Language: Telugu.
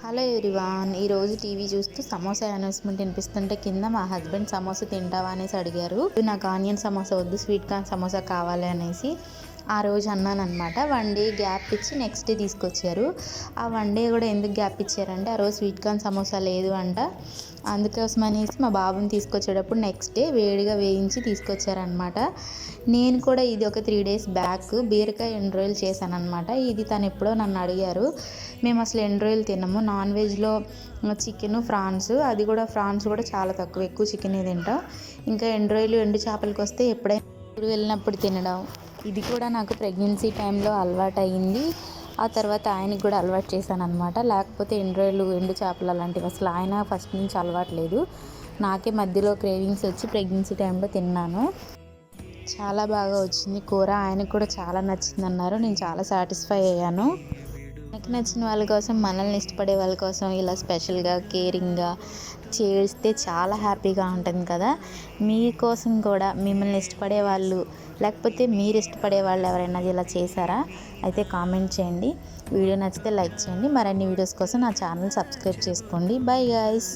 హలో ఎవ్రీవాన్, ఈరోజు టీవీ చూస్తూ సమోసా అనౌన్స్మెంట్ వినిపిస్తుంటే కింద మా హస్బెండ్ సమోసా తింటావా అనేసి అడిగారు. నాకు ఆనియన్ సమోసా వద్దు, స్వీట్ కార్న్ సమోసా కావాలి అనేసి ఆ రోజు అన్నాను అనమాట. 1 డే గ్యాప్ ఇచ్చి నెక్స్ట్ డే తీసుకొచ్చారు. ఆ 1 డే కూడా ఎందుకు గ్యాప్ ఇచ్చారంటే ఆ రోజు స్వీట్ కార్న్ సమోసా లేదు అంట. అందుకోసం అనేసి మా బాబుని తీసుకొచ్చేటప్పుడు నెక్స్ట్ డే వేడిగా వేయించి తీసుకొచ్చారనమాట. నేను కూడా ఇది ఒక 3 days బ్యాక్ బీరకాయ ఎండు రొయ్యలు చేశాను అనమాట. ఇది తను ఎప్పుడో నన్ను అడిగారు. మేము అసలు ఎండు రొయ్యలు తినము, నాన్ వెజ్లో చికెన్, ఫ్రాన్స్, అది కూడా ఫ్రాన్స్ కూడా చాలా తక్కువ, ఎక్కువ చికెనే తింటాం. ఇంకా ఎండు రొయ్యలు, ఎండు చేపలకి వస్తే ఎప్పుడైనా ఊరు వెళ్ళినప్పుడు తినడం. ఇది కూడా నాకు ప్రెగ్నెన్సీ టైంలో అలవాటు అయ్యింది. ఆ తర్వాత ఆయనకి కూడా అలవాటు చేశాను అనమాట. లేకపోతే ఎండు రొయ్యలు, ఎండు చేపలు అలాంటివి అసలు ఆయన ఫస్ట్ నుంచి అలవాటు లేదు. నాకే మధ్యలో క్రేవింగ్స్ వచ్చి ప్రెగ్నెన్సీ టైంలో తిన్నాను. చాలా బాగా వచ్చింది కూర. ఆయనకు కూడా చాలా నచ్చింది అన్నారు. నేను చాలా సాటిస్ఫై అయ్యాను. మనకి నచ్చిన వాళ్ళ కోసం, మనల్ని ఇష్టపడే వాళ్ళ కోసం ఇలా స్పెషల్గా, కేరింగ్గా చేస్తే చాలా హ్యాపీగా ఉంటుంది కదా. మీకోసం కూడా, మిమ్మల్ని ఇష్టపడే వాళ్ళు లేకపోతే మీరు ఇష్టపడే వాళ్ళు ఎవరైనా ఇలా చేశారా అయితే కామెంట్ చేయండి. వీడియో నచ్చితే లైక్ చేయండి. మరిన్ని వీడియోస్ కోసం నా ఛానల్ సబ్స్క్రైబ్ చేసుకోండి. Bye guys.